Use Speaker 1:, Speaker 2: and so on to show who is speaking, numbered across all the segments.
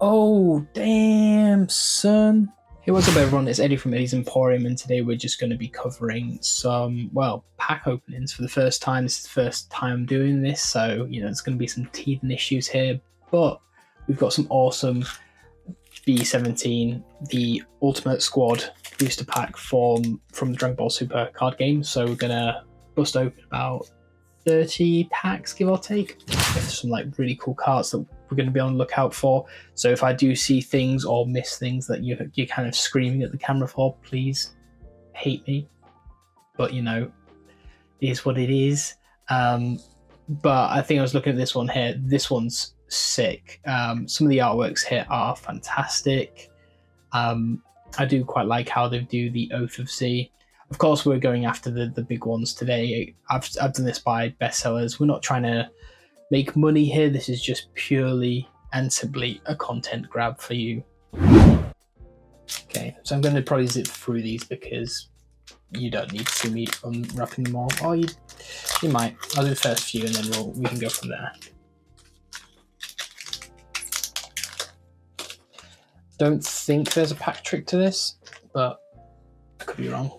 Speaker 1: Oh, damn, son. Hey, what's up, everyone? It's Eddie from Eddie's Emporium, and today we're just going to be covering some, well, pack openings for the first time. This is the first time doing this, so, there's going to be some teething issues here, but we've got some awesome B17, the Ultimate Squad booster pack from the Dragon Ball Super card game, so we're going to bust open about 30 packs, give or take. There's some really cool cards that we're going to be on the lookout for. So if I do see things or miss things that you're kind of screaming at the camera for, please hate me. But it is what it is. But I think I was looking at this one here. This one's sick. Some of the artworks here are fantastic. I do quite like how they do the Oath of Sea. Of course, we're going after the big ones today. I've done this by bestsellers. We're not trying to make money here. This is just purely and simply a content grab for you. Okay, so I'm going to probably zip through these because you don't need to see me unwrapping them all. Oh, you might. I'll do the first few and then we can go from there. Don't think there's a pack trick to this, but I could be wrong.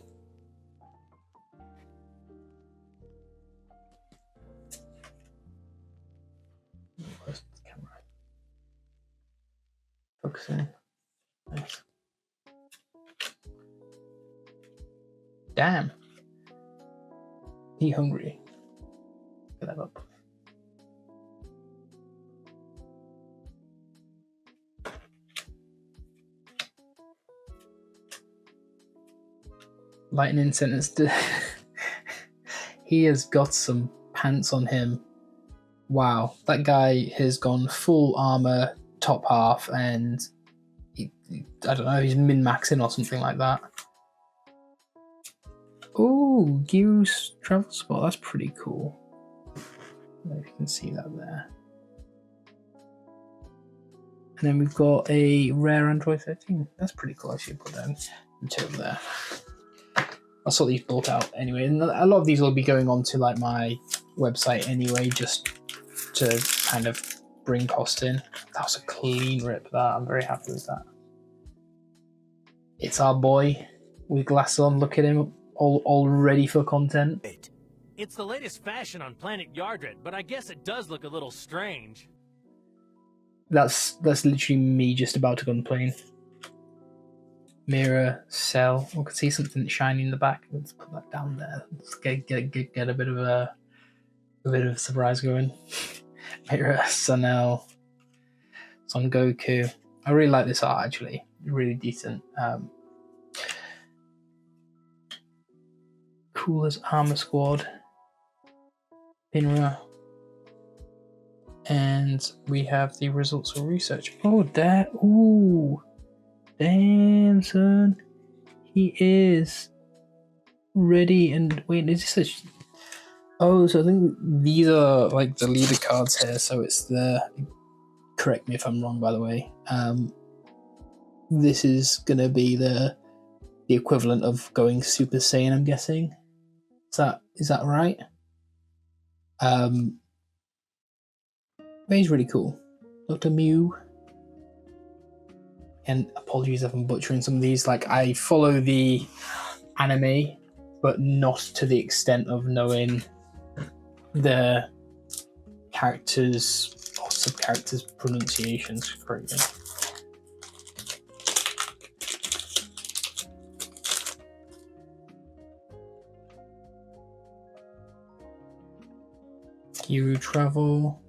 Speaker 1: Where's the camera? Focusing. Nice. Damn. He hungry. Get that up. Lightning sentence. He has got some pants on him. Wow, that guy has gone full armor, top half, and I don't know, he's min-maxing or something like that. Oh, Gyru's travel spot, that's pretty cool. I don't know if you can see that there. And then we've got a rare Android 13. That's pretty cool. I should put them two over there. I'll sort these both out anyway. And a lot of these will be going on to my website anyway, just to kind of bring cost in. That was a clean rip, that. I'm very happy with that. It's our boy with glasses on. Look at him, all ready for content.
Speaker 2: It's the latest fashion on Planet Yardred, but I guess it does look a little strange.
Speaker 1: That's literally me just about to go on the plane. Mirror, cell. We can see something shiny in the back. Let's put that down there. Let's get a bit of a surprise going. Mirror, Sunel, Son Goku. I really like this art actually. Really decent. Cool as Armor Squad. Pinra. And we have the results of research. Oh, that. Ooh. Damn, son. He is ready. And wait, is this a... Oh, so I think these are the leader cards here. So it's the... Correct me if I'm wrong, by the way. This is going to be the equivalent of going Super Saiyan, I'm guessing. Is that right? He's really cool. Dr. Mew. And apologies if I'm butchering some of these. I follow the anime, but not to the extent of knowing the characters or sub-characters' pronunciations correctly. Gyru Travel.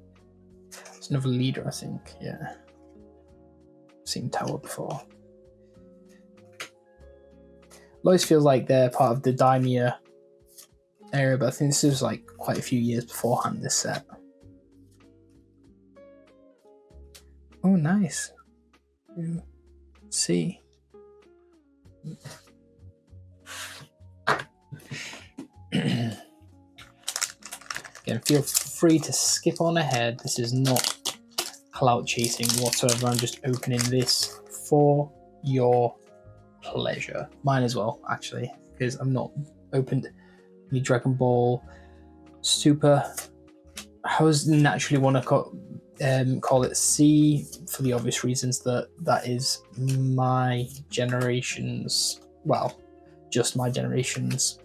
Speaker 1: It's another leader, I think. Yeah. Seen Tower before. Always feels like they're part of the Daimyo area, but I think this is quite a few years beforehand, this set. Oh, nice. Let's see. Again, feel free to skip on ahead. This is not clout chasing whatsoever. I'm just opening this for your pleasure. Mine as well, actually, because I'm not opened any Dragon Ball Super. I was naturally want to call it C for the obvious reasons that that is my generation's, well, just my generation's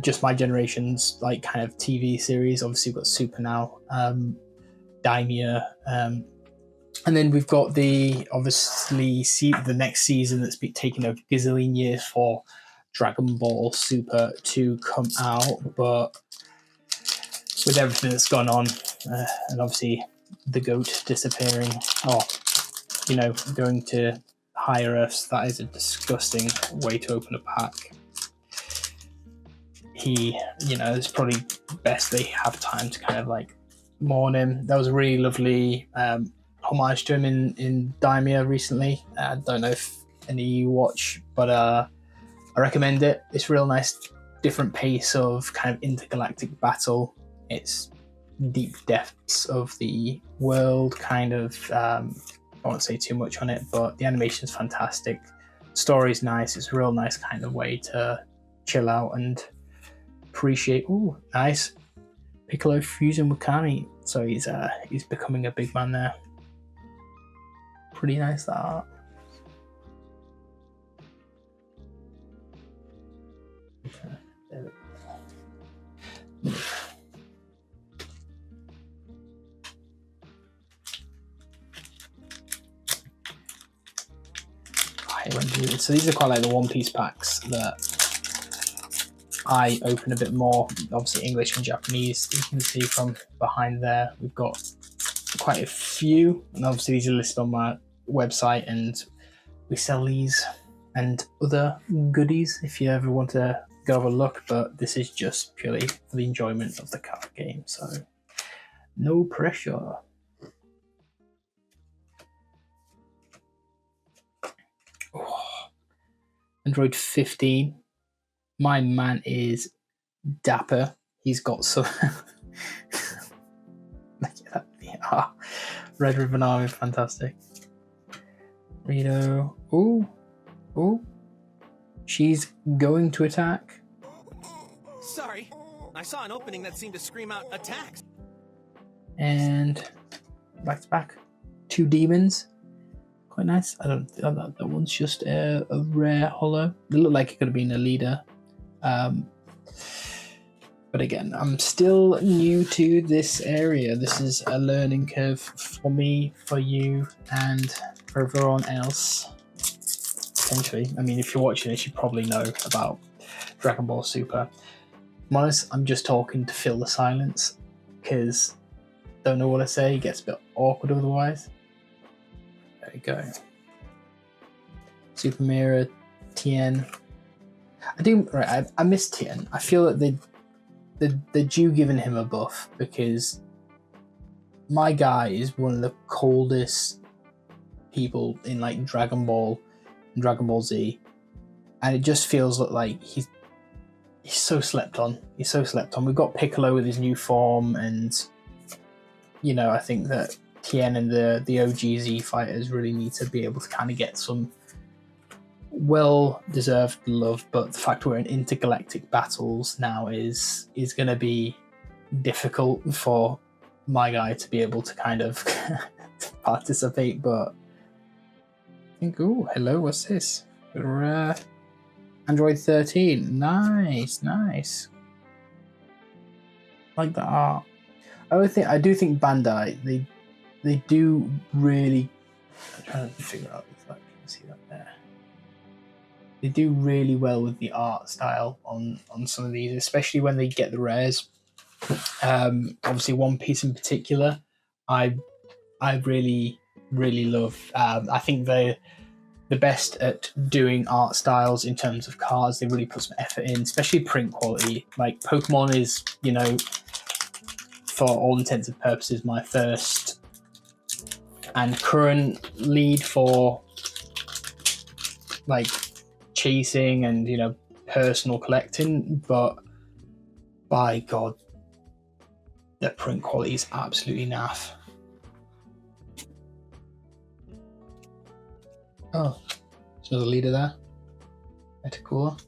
Speaker 1: just my generation's like kind of TV series. Obviously, we've got Super now, Daimia, and then we've got the the next season that's been taking a gazillion years for Dragon Ball Super to come out, but with everything that's gone on, and obviously the goat disappearing, or going to higher Earths, that is a disgusting way to open a pack. It's probably best they have time to kind of like mourn him. That was a really lovely homage to him in Daimia recently. I don't know if any of you watch, but I recommend it. It's real nice, different pace of kind of intergalactic battle. It's deep depths of the world, kind of. I won't say too much on it, but the animation's fantastic. Story's nice. It's a real nice kind of way to chill out and appreciate. Oh, nice. Piccolo fusion with Kami. So he's becoming a big man there. Pretty nice, that art. Okay, there we go. So these are quite like the One Piece packs that I open a bit more. Obviously English and Japanese, you can see from behind there. We've got quite a few, and obviously these are listed on my website, and we sell these and other goodies if you ever want to go have a look, but this is just purely for the enjoyment of the card game, so no pressure. Android 15. My man is dapper. He's got some Red Ribbon Army, fantastic. Rito. Ooh. She's going to attack.
Speaker 2: Sorry, I saw an opening that seemed to scream out attacks.
Speaker 1: And back to back. 2 demons. Quite nice. I don't think that one's just a rare holo. It looked like it could have been a leader. But again, I'm still new to this area. This is a learning curve for me, for you, and for everyone else. Potentially. I mean, if you're watching this, you probably know about Dragon Ball Super. I'm honest, I'm just talking to fill the silence, because don't know what I say. It gets a bit awkward otherwise. There we go. Super Mirror, Tien. I miss Tien. I feel that they're due giving him a buff, because my guy is one of the coldest people in like Dragon Ball and Dragon Ball Z, and it just feels like he's so slept on. He's so slept on. We've got Piccolo with his new form, and I think that Tien and the OG Z fighters really need to be able to kind of get some well-deserved love, but the fact we're in intergalactic battles now is going to be difficult for my guy to be able to kind of participate. But I think, hello, what's this? Android 13, nice. Like the art. I do think Bandai, they do really. I'm trying to figure out if I can see that there. They do really well with the art style on some of these, especially when they get the rares. Obviously, One Piece in particular, I really love. I think they're the best at doing art styles in terms of cards. They really put some effort in, especially print quality. Like Pokemon is, for all intents and purposes, my first and current lead for like chasing and personal collecting, but by God, the print quality is absolutely naff. Oh, there's another leader there. Metacool.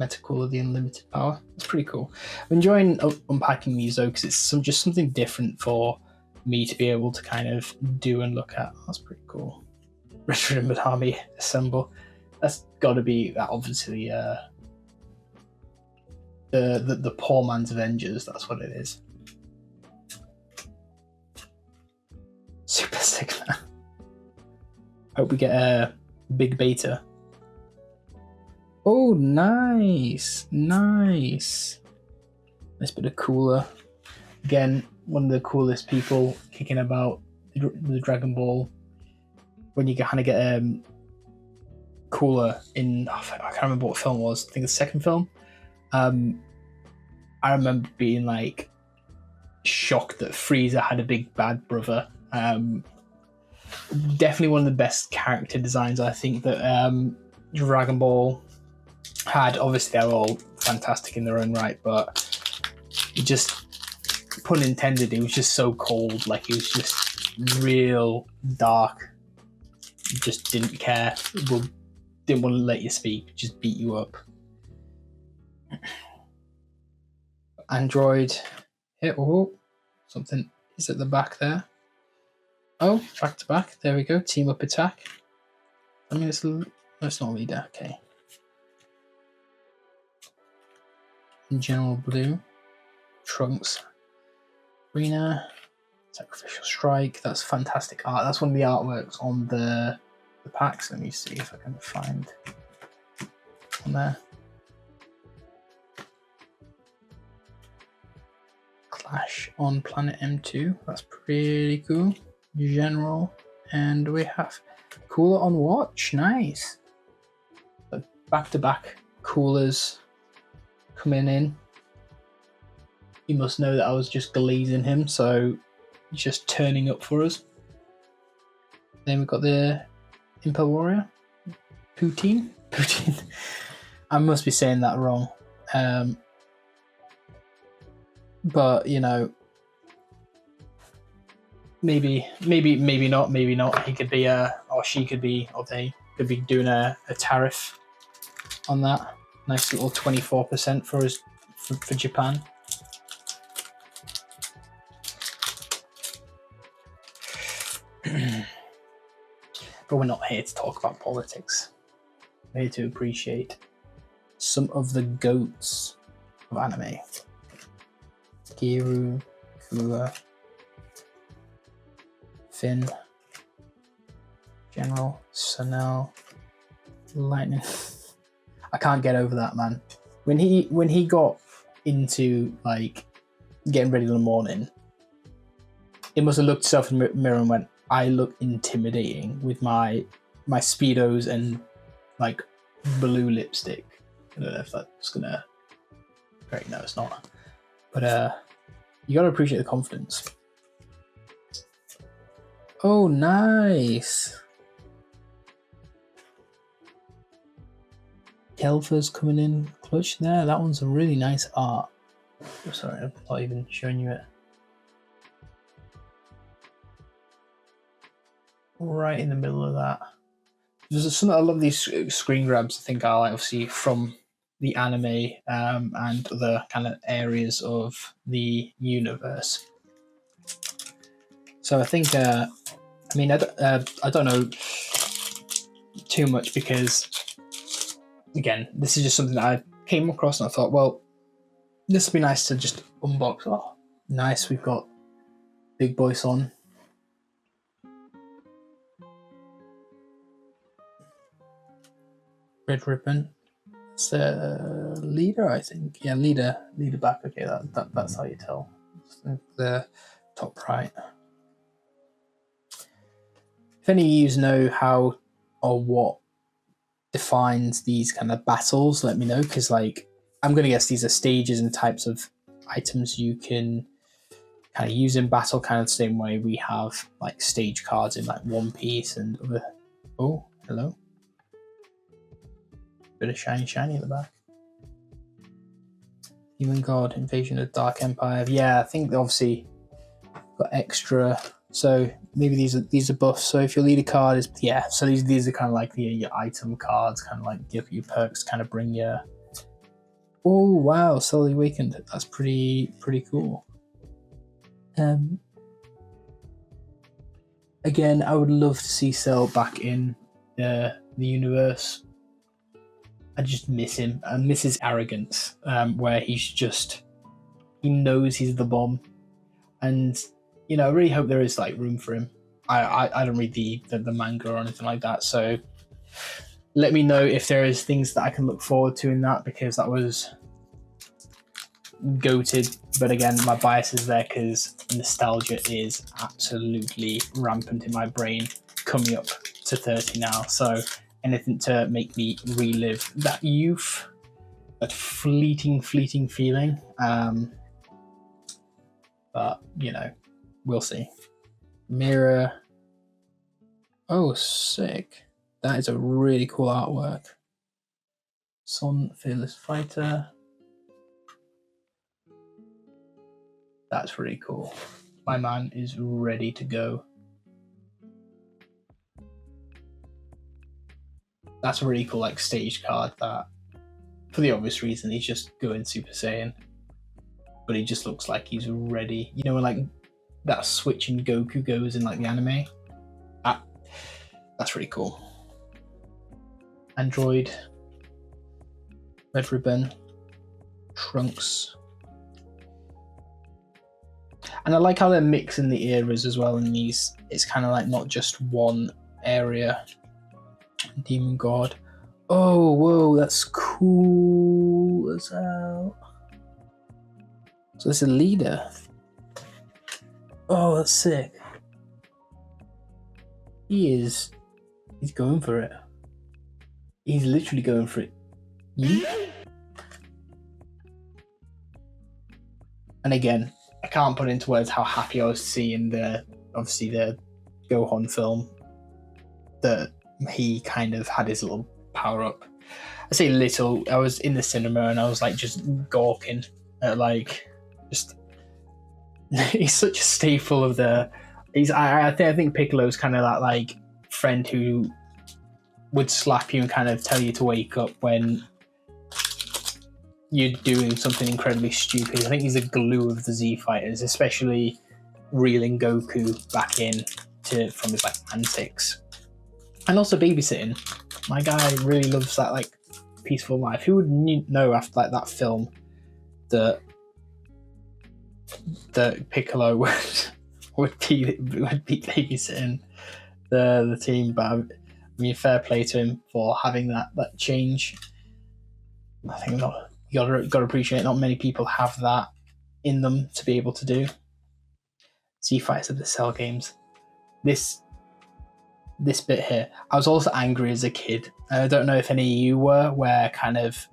Speaker 1: Metacooler, the unlimited power. It's pretty cool. I'm enjoying unpacking these though, because it's just something different for me to be able to kind of do and look at. That's pretty cool. Remembered Army Assemble. That's got to be that, obviously. The poor man's Avengers. That's what it is. Super Sigma. Hope we get a big beta. Oh, nice, nice. Nice bit of cooler. Again, one of the coolest people kicking about the Dragon Ball. When you kind of get cooler in, I can't remember what film it was. I think the second film. I remember being like shocked that Frieza had a big bad brother. Definitely one of the best character designs I think that Dragon Ball had. Obviously, they're all fantastic in their own right, but it just, pun intended, it was just so cold. Like, it was just real dark. Just didn't care. Didn't want to let you speak. Just beat you up. Android. Yeah, oh, something is at the back there. Oh, back to back. There we go. Team up attack. I mean, it's not leader. Okay. General Blue. Trunks. Arena. Sacrificial Strike. That's fantastic art. That's one of the artworks on the packs. Let me see if I can find on there. Clash on Planet M2. That's pretty cool. General. And we have Cooler on Watch. Nice. Back-to-back coolers coming in. You must know that I was just glazing him, so just turning up for us. Then we've got the Impel Warrior. Poutine. I must be saying that wrong. But, you know, maybe not. He could be or she could be, or they could be doing a tariff on that. Nice little 24% for us for Japan. But we're not here to talk about politics. We're here to appreciate some of the goats of anime. Giru, Kula, Finn, General, Sunel, Lightning. I can't get over that, man. When he got into like getting ready in the morning, it must have looked himself in the mirror and went, I look intimidating with my Speedos and like blue lipstick. I don't know if that's gonna. Great, no, it's not. But you gotta appreciate the confidence. Oh, nice. Kelfer's coming in clutch there. That one's a really nice art. Oh, sorry, I'm not even showing you it. Right in the middle of that. There's some, I love these screen grabs. I think are like obviously from the anime and other kind of areas of the universe. So I think, I mean, I don't know too much because, again, this is just something that I came across and I thought, well, this would be nice to just unbox. Oh, nice, we've got Big Boys on. Red Ribbon. It's a leader, I think. Yeah, leader back. Okay, that's how you tell. The top right. If any of you know how or what defines these kind of battles, let me know, because like I'm gonna guess these are stages and types of items you can kind of use in battle, kind of the same way we have like stage cards in like One Piece and other. Oh, hello. Bit of shiny in the back. Human God, Invasion of Dark Empire. Yeah, I think they obviously got extra. So maybe these are buffs. So if your leader card is, so these are kind of like your item cards, kind of like give you perks, kind of bring your Oh wow, Slowly Awakened. That's pretty cool. Again, I would love to see Cell back in the universe. I just miss him. I miss his arrogance, where he knows he's the bomb, and I really hope there is like room for him. I don't read the manga or anything like that, so let me know if there is things that I can look forward to in that, because that was goated. But again, my bias is there because nostalgia is absolutely rampant in my brain, coming up to 30 now, so anything to make me relive that youth, that fleeting feeling. But we'll see. Mirror. Oh, sick. That is a really cool artwork. Son, Fearless Fighter. That's really cool. My man is ready to go. That's a really cool like stage card that, for the obvious reason, he's just going Super Saiyan. But he just looks like he's ready. When like that switch in Goku goes in like the anime. That's really cool. Android. Red Ribbon. Trunks. And I like how they're mixing the eras as well in these. It's kind of like not just one area. Demon God. Oh, whoa, that's cool as hell. So this is a leader. Oh, that's sick. He's going for it. He's literally going for it. And again, I can't put into words how happy I was seeing the Gohan film, that he kind of had his little power up. I say little, I was in the cinema and I was like just gawking at like, just, he's such a staple of I think Piccolo's kind of that like friend who would slap you and kind of tell you to wake up when you're doing something incredibly stupid. I think he's the glue of the Z Fighters, especially reeling Goku back in from his like antics. And also babysitting. My guy really loves that like peaceful life. Who would know after like that film that Piccolo would be babysitting the team? But I mean, fair play to him for having that change. I think you gotta appreciate not many people have that in them to be able to do. Z Fighters of the Cell Games. This bit here, I was also angry as a kid. I don't know if any of you were, where kind of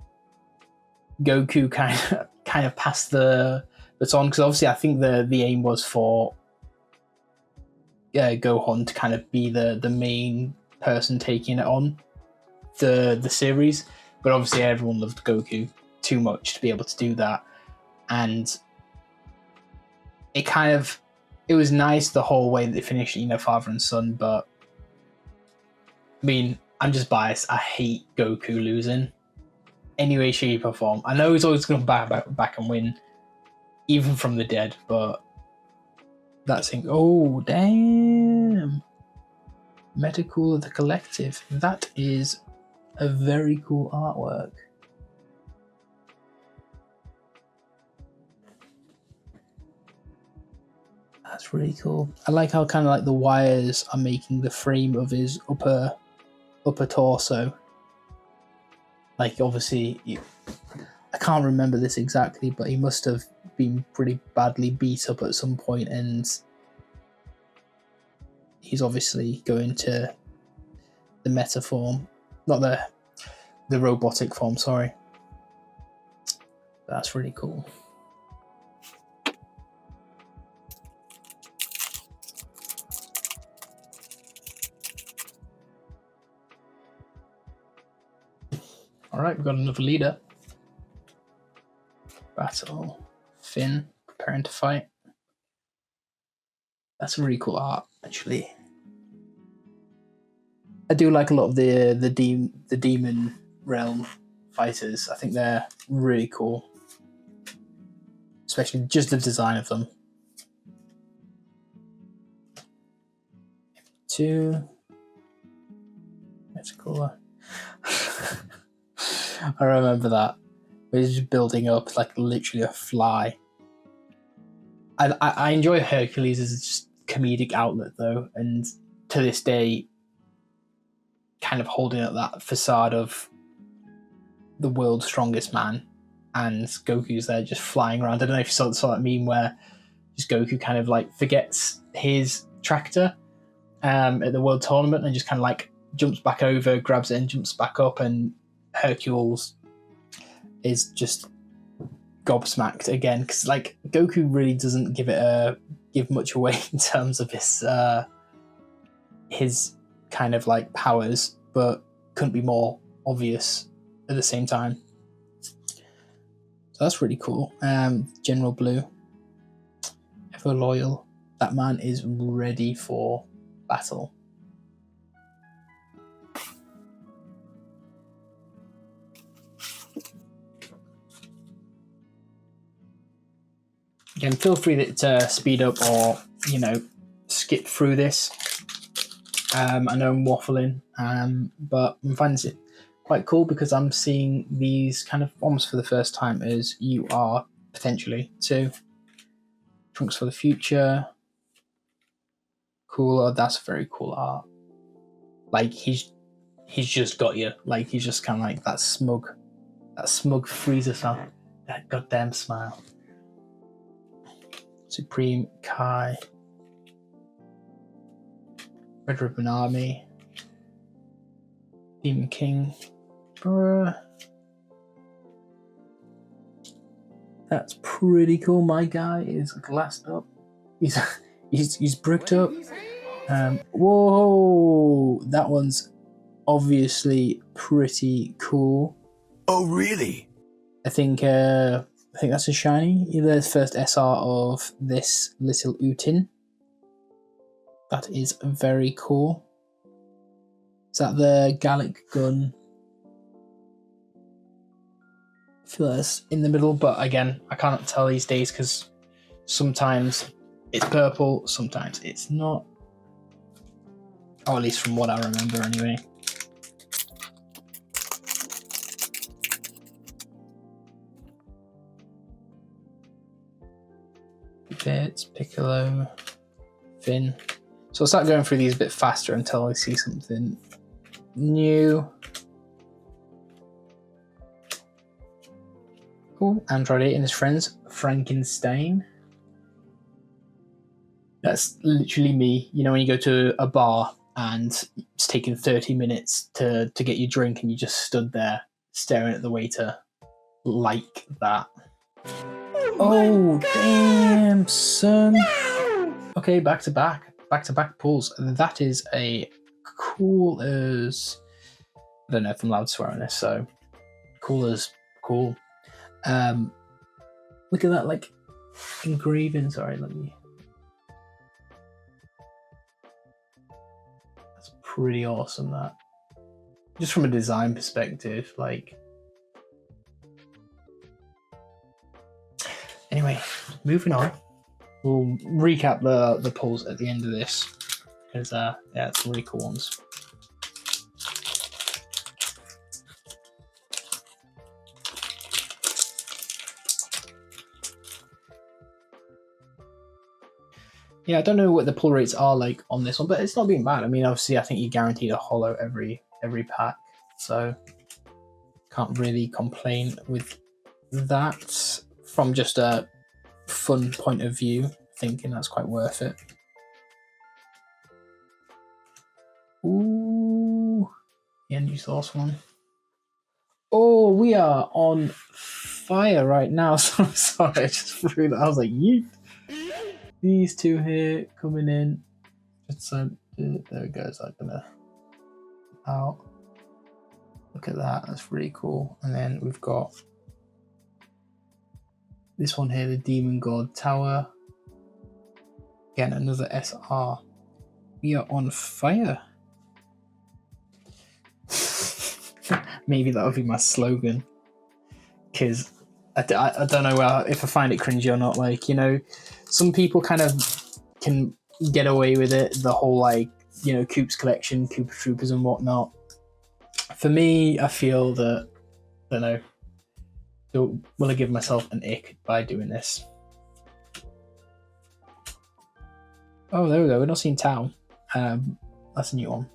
Speaker 1: Goku kind of passed the baton, because obviously I think the aim was for Gohan to kind of be the main person taking it on the series, but obviously everyone loved Goku too much to be able to do that, and it was nice the whole way that they finished, father and son. But I mean, I'm just biased. I hate Goku losing any way, shape, or form. I know he's always going to back and win, even from the dead, but that's thing. Oh, damn. Metacool of the Collective. That is a very cool artwork. That's really cool. I like how kind of like the wires are making the frame of his upper torso. Like obviously, I can't remember this exactly, but he must have been pretty badly beat up at some point, and he's obviously going to the meta form, not the robotic form, sorry. That's really cool. Alright, we've got another leader. Battle. Finn, preparing to fight. That's a really cool art, actually. I do like a lot of the demon realm fighters. I think they're really cool, especially just the design of them. 2. That's cooler. I remember that. We're just building up like literally a fly. I enjoy Hercules as just comedic outlet though, and to this day, kind of holding up that facade of the world's strongest man, and Goku's there just flying around. I don't know if you saw that meme where just Goku kind of like forgets his tractor at the world tournament and just kind of like jumps back over, grabs it and jumps back up, and Hercules is just gobsmacked again because like Goku really doesn't give much away in terms of his kind of like powers, but couldn't be more obvious at the same time. So that's really cool. General Blue, ever loyal. That man is ready for battle. Again, feel free to speed up or, you know, skip through this. I know I'm waffling, but I'm finding it quite cool because I'm seeing these kind of almost for the first time as you are potentially too. Trunks for the Future. Cool. That's very cool art. Like he's just got you. Like he's just kind of like that smug Frieza sound. That goddamn smile. Supreme Kai. Red Ribbon Army. Demon King. Bruh. That's pretty cool. My guy is glassed up. He's bricked up. Whoa, that one's obviously pretty cool.
Speaker 3: Oh, really?
Speaker 1: I think that's a shiny. Either the first SR of this little Utin. That is very cool. Is that the Gallic gun? I feel that's in the middle, but again, I can't tell these days because sometimes it's purple, sometimes it's not. Or at least from what I remember anyway. Bits, Piccolo, Finn. So I'll start going through these a bit faster until I see something new. Cool. Android 8 and his friends, Frankenstein. That's literally me. You know, when you go to a bar and it's taken 30 minutes to get your drink and you just stood there staring at the waiter like that. Oh, damn, son. Okay, back to back pulls. That is a cool as... I don't know if I'm allowed to swear on this, so cool as cool. Look at that, like, engraving. Sorry, let me... That's pretty awesome, that. Just from a design perspective, like... Anyway, moving on. We'll recap the pulls at the end of this. Because, yeah, it's really cool ones. Yeah, I don't know what the pull rates are like on this one, but it's not being bad. I mean, obviously, I think you guaranteed a holo every pack, so can't really complain with that. From just a fun point of view, thinking that's quite worth it. Ooh, the end use last one. Oh, we are on fire right now. So sorry, I just threw that. I was like, yeet. These two here coming in. Just so there it goes. I'm gonna out. Look at that. That's really cool. And then we've got this one here, the Demon God Tower. Again, another SR. We are on fire. Maybe that would be my slogan. Because I don't know if I find it cringy or not. Like, you know, some people kind of can get away with it. The whole, like, you know, Coops collection, Cooper Troopers and whatnot. For me, I feel that, I don't know, will I give myself an ick by doing this? Oh, there we go. We're not seeing Tau. That's a new one.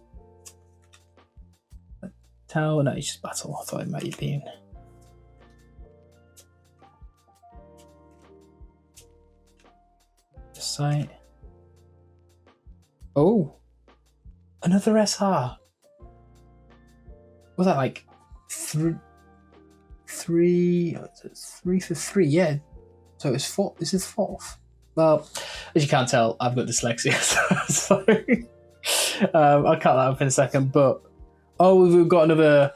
Speaker 1: Tau, no, it's just Battle. I thought it might have been. Site. Oh, another SR. Was that like three for three? Yeah. So it's four. This is fourth. Well, as you can't tell, I've got dyslexia, so I'll cut that up in a second. But we've got another.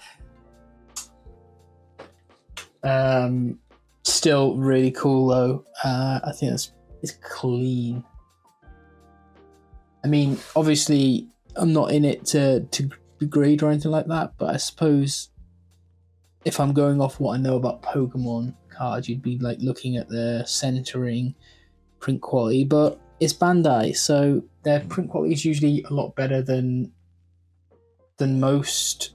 Speaker 1: Still really cool though. I think it's clean. I mean, obviously, I'm not in it to degrade or anything like that, but I suppose if I'm going off what I know about Pokemon cards, you'd be like looking at the centering, print quality, but it's Bandai, so their print quality is usually a lot better than most.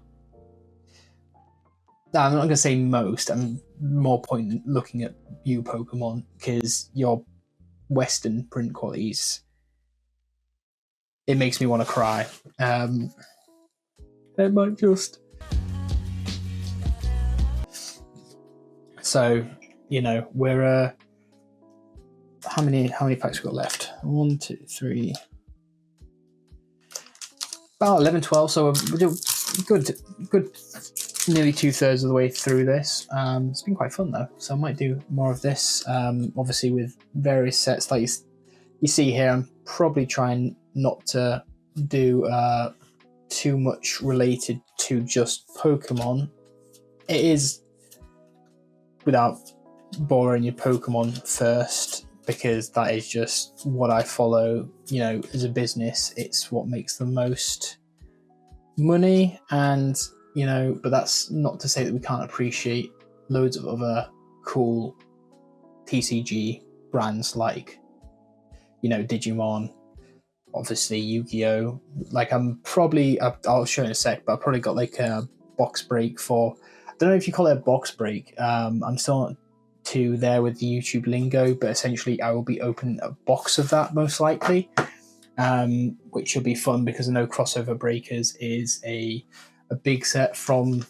Speaker 1: No, I'm not going to say most. I'm more pointing looking at you, Pokemon, because your Western print qualities, it makes me want to cry. It might just. So, you know, we're how many packs we got left? 1, 2, 3. About 11, 12. So we're good. Nearly 2/3 of the way through this. It's been quite fun though, so I might do more of this. Obviously with various sets like you see here, I'm probably trying not to do too much related to just Pokemon. It is, without boring your, Pokemon first, because that is just what I follow, you know, as a business. It's what makes the most money, and you know, but that's not to say that we can't appreciate loads of other cool TCG brands like, you know, Digimon, obviously Yu-Gi-Oh! Like I'll show in a sec, but I've probably got like a box break for, I don't know if you call it a box break. I'm still not too there with the YouTube lingo, but essentially I will be opening a box of that most likely, which will be fun because I know Crossover Breakers is a big set from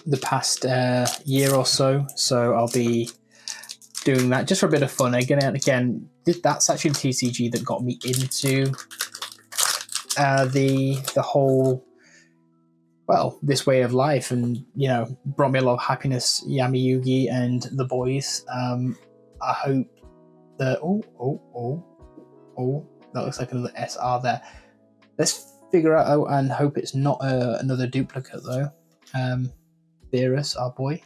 Speaker 1: the past year or so. So I'll be doing that just for a bit of fun. Again, that's actually the TCG that got me into the whole, well, this way of life, and you know, brought me a lot of happiness. Yami Yugi and the boys. I hope that that looks like another SR there. Let's figure out and hope it's not another duplicate though. Beerus, our boy.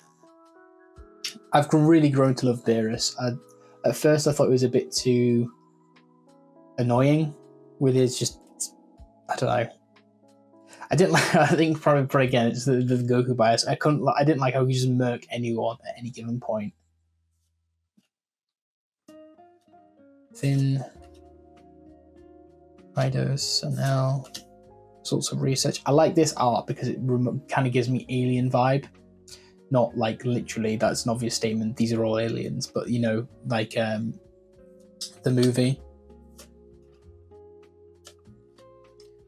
Speaker 1: I've really grown to love Beerus. At first I thought it was a bit too annoying with his just, I don't know. I didn't like. I think probably again it's the Goku bias. I didn't like how he just murk anyone at any given point. Finn, Ridos, and now sorts of research. I like this art because it kind of gives me alien vibe. Not like literally, that's an obvious statement, these are all aliens, but you know, like the movie.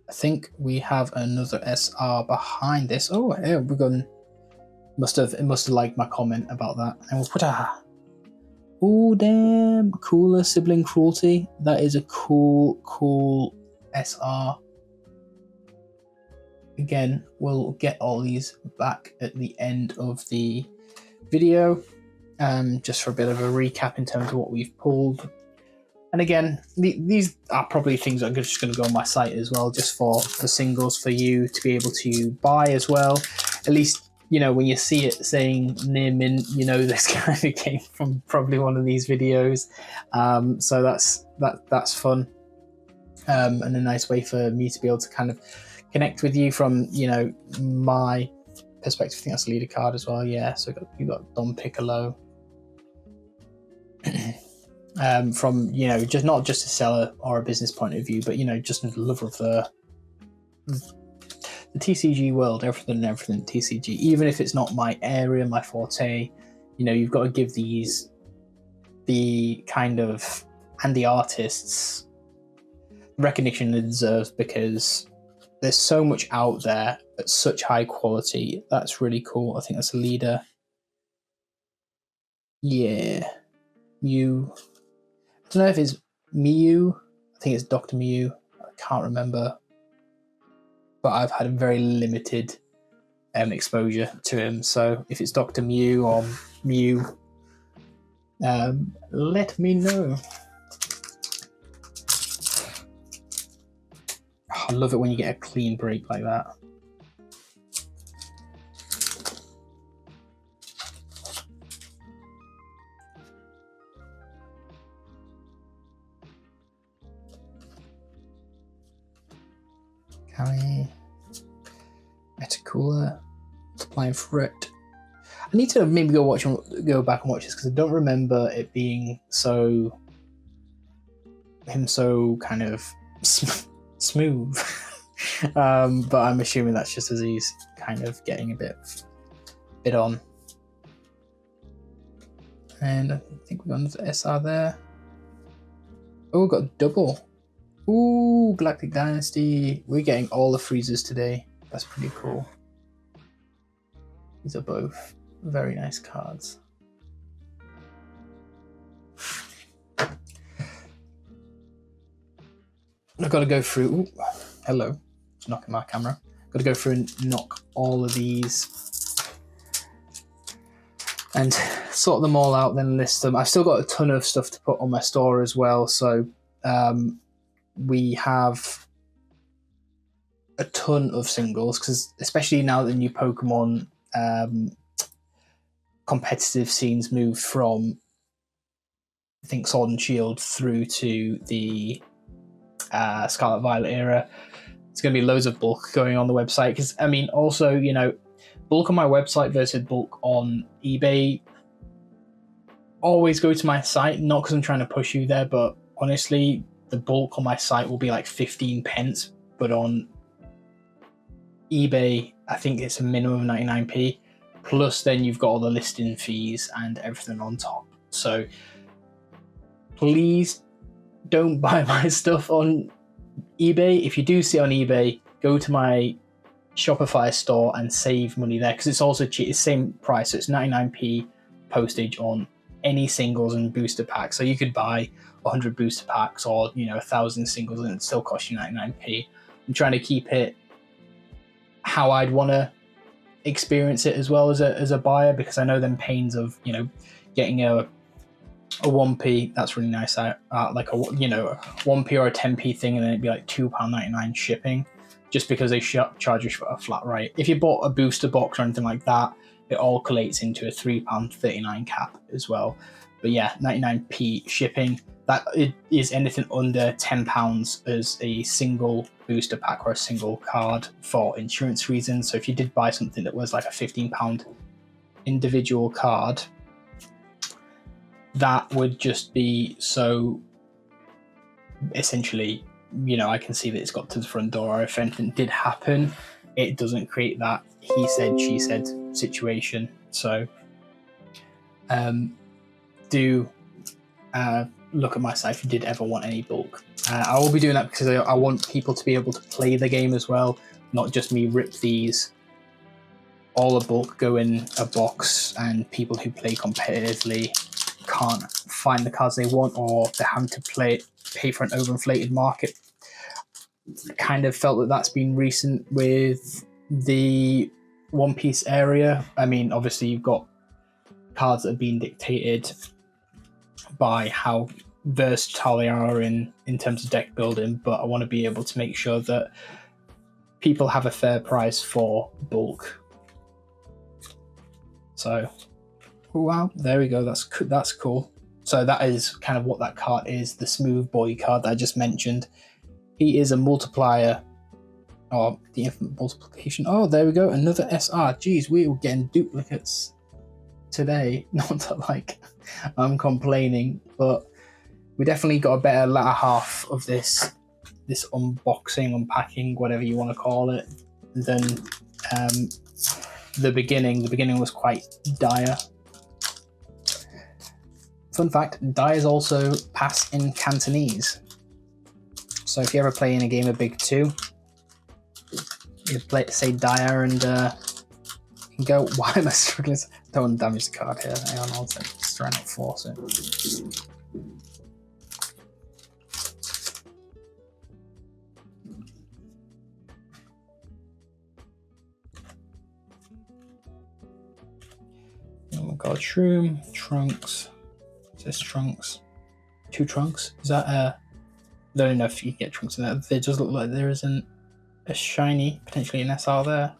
Speaker 1: I think we have another SR behind this. Oh, yeah, we're going. It must have liked my comment about that. And we'll put a. Oh damn! Cooler sibling cruelty. That is a cool SR. Again, we'll get all these back at the end of the video, just for a bit of a recap in terms of what we've pulled. And again, these are probably things that I'm just going to go on my site as well, just for the singles for you to be able to buy as well. At least, you know, when you see it saying near mint, you know this kind of came from probably one of these videos. So that's fun, and a nice way for me to be able to kind of connect with you from, you know, my perspective, I think that's a leader card as well. Yeah, so you got Don Piccolo. From, you know, just not just a seller or a business point of view, but, you know, just a lover of the TCG world, everything TCG. Even if it's not my area, my forte, you know, you've got to give these the kind of, and the artists, recognition they deserve, because there's so much out there at such high quality. That's really cool. I think that's a leader. Yeah. Mew. I don't know if it's Mew. I think it's Dr. Mew. I can't remember. But I've had a very limited exposure to him. So if it's Dr. Mew or Mew, let me know. Oh, I love it when you get a clean break like that. Metacooler, applying for it. I need to maybe go back and watch this, because I don't remember it being so kind of smooth. But I'm assuming that's just as he's kind of getting a bit on. And I think we've got another SR there. Oh, we've got double. Ooh, Galactic Dynasty. We're getting all the freezers today. That's pretty cool. These are both very nice cards. I've got to go through. Ooh, hello. It's knocking my camera. Got to go through and knock all of these and sort them all out, then list them. I've still got a ton of stuff to put on my store as well. So we have a ton of singles, because especially now that the new Pokemon competitive scenes moved from, I think, Sword and Shield through to the Scarlet Violet era. It's going to be loads of bulk going on the website, because I mean, also, you know, bulk on my website versus bulk on eBay. Always go to my site, not because I'm trying to push you there, but honestly, the bulk on my site will be like 15 pence, but on eBay, I think it's a minimum of 99p, plus then you've got all the listing fees and everything on top. So please don't buy my stuff on eBay. If you do see it on eBay, go to my Shopify store and save money there, because it's also cheap. It's the same price, so it's 99p postage on any singles and booster packs. So you could buy 100 booster packs, or, you know, 1,000 singles, and it still costs you 99p. I'm trying to keep it how I'd want to experience it as well as a buyer, because I know them pains of, you know, getting a 1p, that's really nice, like a, you know, a 1p or a 10p thing, and then it'd be like £2.99 shipping, just because they charge you a flat rate. If you bought a booster box or anything like that, it all collates into a £3.39 cap as well. But yeah, 99p shipping. That is anything under £10 as a single booster pack or a single card for insurance reasons. So if you did buy something that was like a £15 individual card, that would just be so, essentially, you know, I can see that it's got to the front door, or if anything did happen, it doesn't create that he said, she said situation. So do look at my site if you did ever want any bulk. I will be doing that because I want people to be able to play the game as well, not just me rip these. All the bulk go in a box, and people who play competitively can't find the cards they want, or they're having to pay for an overinflated market. Kind of felt that that's been recent with the One Piece area. I mean, obviously you've got cards that are being dictated by how versatile they are in terms of deck building, but I want to be able to make sure that people have a fair price for bulk. So, wow, there we go. That's cool. So that is kind of what that card is, the Smooth Boy card that I just mentioned. He is a multiplier Oh, the infinite multiplication. Oh, there we go. Another SR. Jeez, we were getting duplicates today. Not that like I'm complaining, but we definitely got a better latter half of this unboxing, unpacking, whatever you want to call it, than the beginning. The beginning was quite dire. Fun fact, dire is also pass in Cantonese. So if you ever play in a game of Big 2, you say dire and you can go, why am I struggling? Don't want to damage the card here. Hang on, I'll just try not force it. Oh my god, Shroom, Trunks. Is this Trunks? 2 Trunks? Is that I don't know if you get Trunks in that. They just look like there isn't a shiny, potentially an SR there.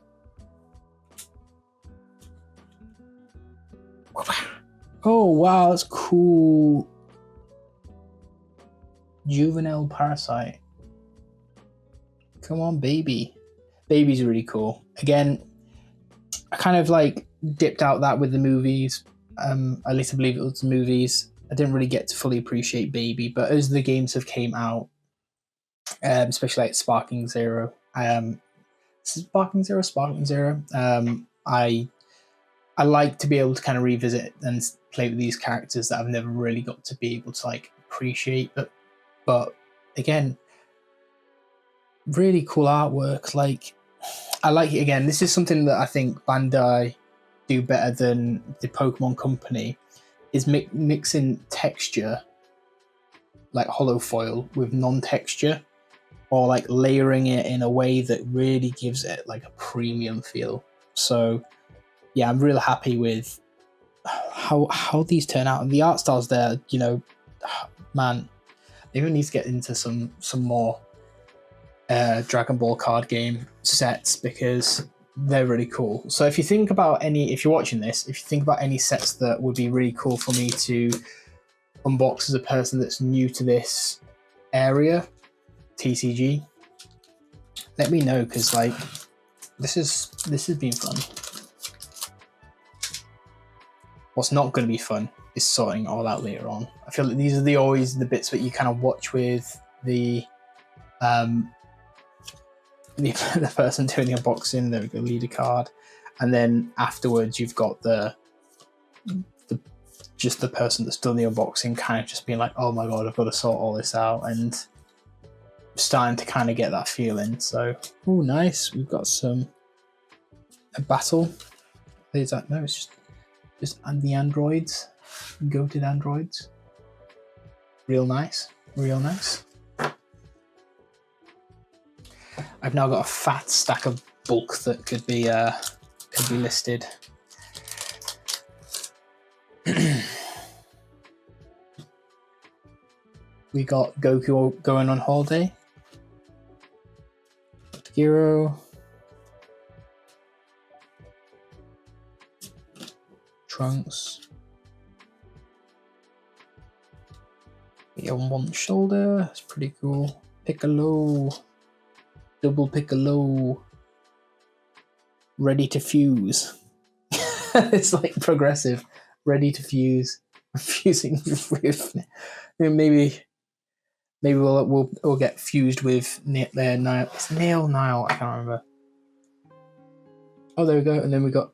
Speaker 1: Oh wow, that's cool. Juvenile Parasite. Come on, baby. Baby's really cool. Again, I kind of like dipped out that with the movies. At least I believe it was the movies. I didn't really get to fully appreciate Baby, but as the games have came out, especially like Sparking Zero, Sparking Zero. I like to be able to kind of revisit and play with these characters that I've never really got to be able to like appreciate. But again, really cool artwork. Like, I like it. Again, this is something that I think Bandai do better than the Pokemon Company, is mixing texture, like holo foil, with non-texture, or like layering it in a way that really gives it like a premium feel. So yeah, I'm really happy with how these turn out, and the art styles there, you know, man, they even need to get into some more Dragon Ball card game sets, because they're really cool. So if you think about if you're watching this, if you think about any sets that would be really cool for me to unbox as a person that's new to this area, TCG, let me know, because like this has been fun. What's not going to be fun is sorting all out later on. I feel like these are always the bits that you kind of watch with the person doing the unboxing. There we go, leader card, and then afterwards you've got the person that's done the unboxing kind of just being like, oh my god, I've got to sort all this out, and starting to kind of get that feeling. So, oh nice, we've got a battle. Is that, no, it's just the androids, goated androids. Real nice, real nice. I've now got a fat stack of bulk that could be listed. We got Goku going on holiday. Hero. Trunks. On one shoulder, that's pretty cool. Piccolo. Double Piccolo. Ready to fuse. It's like progressive. Ready to fuse. Fusing with maybe we'll get fused with Nile. It's Nile. I can't remember. Oh, there we go. And then we got,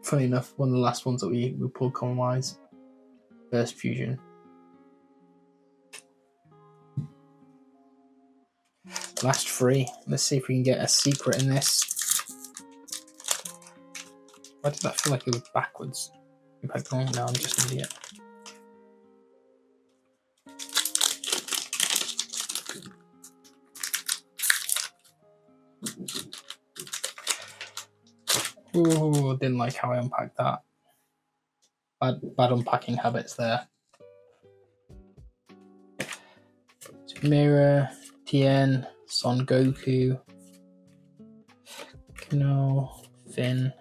Speaker 1: funny enough, one of the last ones that we pulled common wise. Burst fusion. Last 3. Let's see if we can get a secret in this. Why did that feel like it was backwards? No, I'm just an idiot. Ooh, didn't like how I unpacked that. Bad unpacking habits there. Mirror, Tien, Son Goku, Kano, Finn,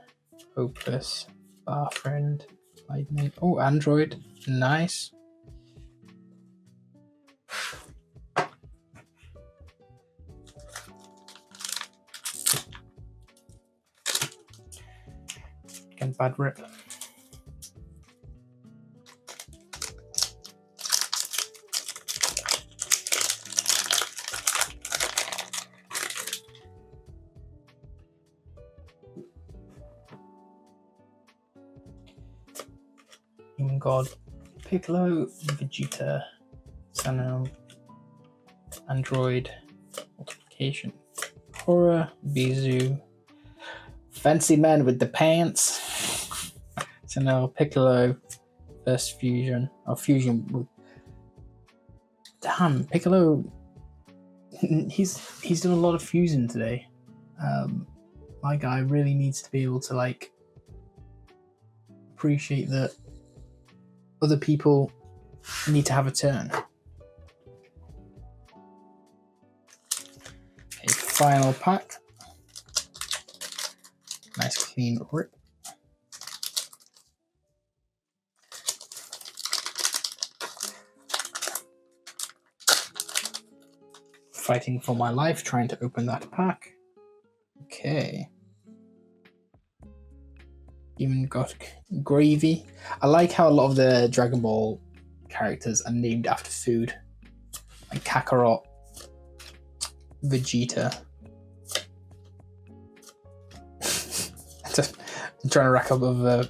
Speaker 1: Hopeless, Bar Friend, Lightning. Oh, Android. Nice. bad rip. Demon God, Piccolo, Vegeta, Sano, Android, Multiplication, Horror, Bizu, Fancy Man with the Pants. So now Piccolo, first fusion, or fusion with. Damn, Piccolo. He's done a lot of fusion today. My guy really needs to be able to like appreciate that other people need to have a turn. Okay, final pack. Nice clean rip. Fighting for my life, trying to open that pack. Okay. Even got Gravy. I like how a lot of the Dragon Ball characters are named after food. Like Kakarot, Vegeta. I'm trying to rack up other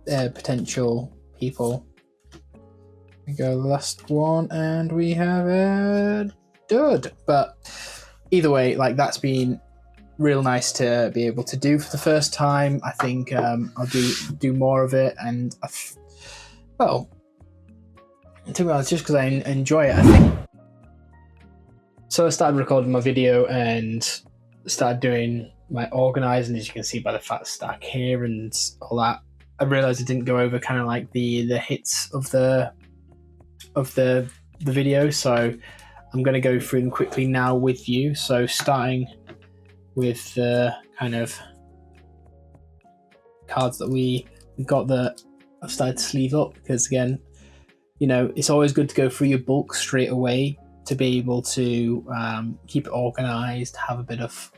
Speaker 1: potential people. We go last one, and we have a dud. But either way, like that's been real nice to be able to do for the first time. I think I'll do more of it, and well, to be honest, just because I enjoy it, I think. So I started recording my video and started doing my organising, as you can see by the fat stack here and all that. I realised I didn't go over kind of like the hits of the video, so I'm going to go through them quickly now with you. So starting with the kind of cards that we got that I've started to sleeve up, because again, you know, it's always good to go through your bulk straight away to be able to keep it organised, have a bit of,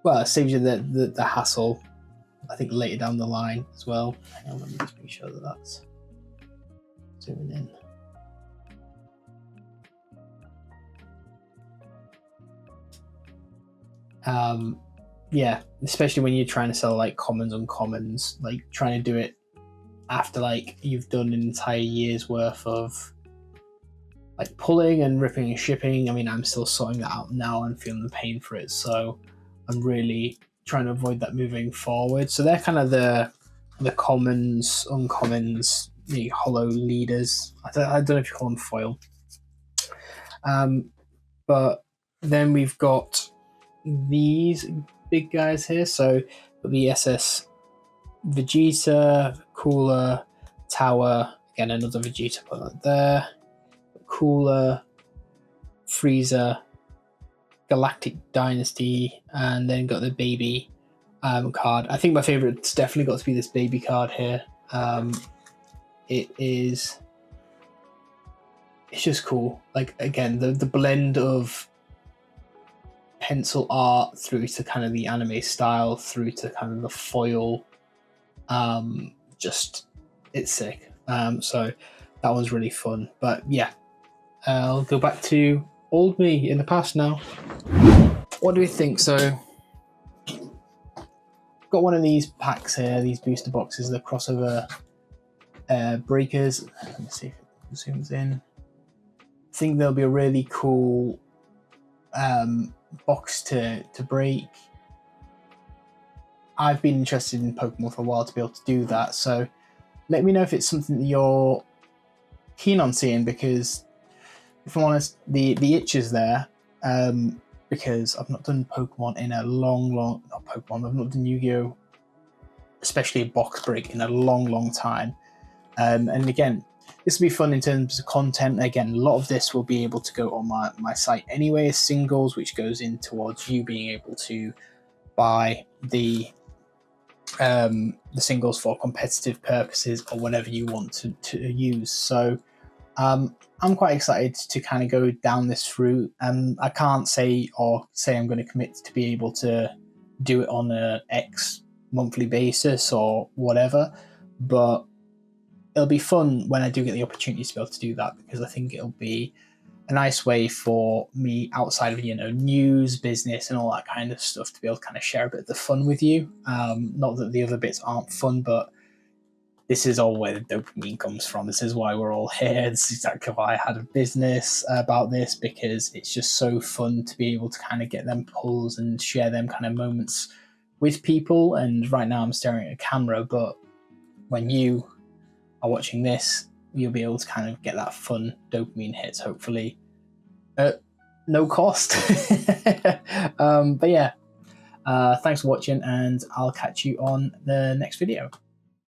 Speaker 1: well, it saves you the hassle, I think, later down the line as well. Hang on, let me just make sure that that's zooming in. Yeah, especially when you're trying to sell like commons, uncommons, like trying to do it after like you've done an entire year's worth of like pulling and ripping and shipping. I mean, I'm still sorting that out now and feeling the pain for it, so I'm really trying to avoid that moving forward. So they're kind of the commons, uncommons, the hollow leaders. I don't know if you call them foil. But then we've got these big guys here. So the SS Vegeta, Cooler, Tower, again another Vegeta put that there, Cooler, Frieza, Galactic Dynasty, and then got the baby card. I think my favorite's definitely got to be this baby card here. It's just cool. Like again, the blend of pencil art through to kind of the anime style through to kind of the foil, just it's sick. So that was really fun. But yeah, I'll go back to old me in the past now. What do we think? So got one of these packs here, these booster boxes, the crossover breakers. Let me see if it zooms in. I think there'll be a really cool box to break. I've been interested in Pokemon for a while to be able to do that, so let me know if it's something that you're keen on seeing, because if I'm honest, the itch is there, because I've not done Pokemon in a I've not done Yu-Gi-Oh, especially a box break, in a long time. And again, this will be fun in terms of content. Again, a lot of this will be able to go on my site anyway as singles, which goes in towards you being able to buy the singles for competitive purposes or whatever you want to use. So I'm quite excited to kind of go down this route. I can't say I'm going to commit to be able to do it on a X monthly basis or whatever, but it'll be fun when I do get the opportunity to be able to do that, because I think it'll be a nice way for me, outside of, you know, news, business, and all that kind of stuff, to be able to kind of share a bit of the fun with you. Not that the other bits aren't fun, but this is all where the dopamine comes from. This is why we're all here. This is exactly why I had a business about this, because it's just so fun to be able to kind of get them pulls and share them kind of moments with people. And right now I'm staring at a camera, but when you are watching this, you'll be able to kind of get that fun dopamine hits, hopefully at no cost. But yeah, thanks for watching, and I'll catch you on the next video.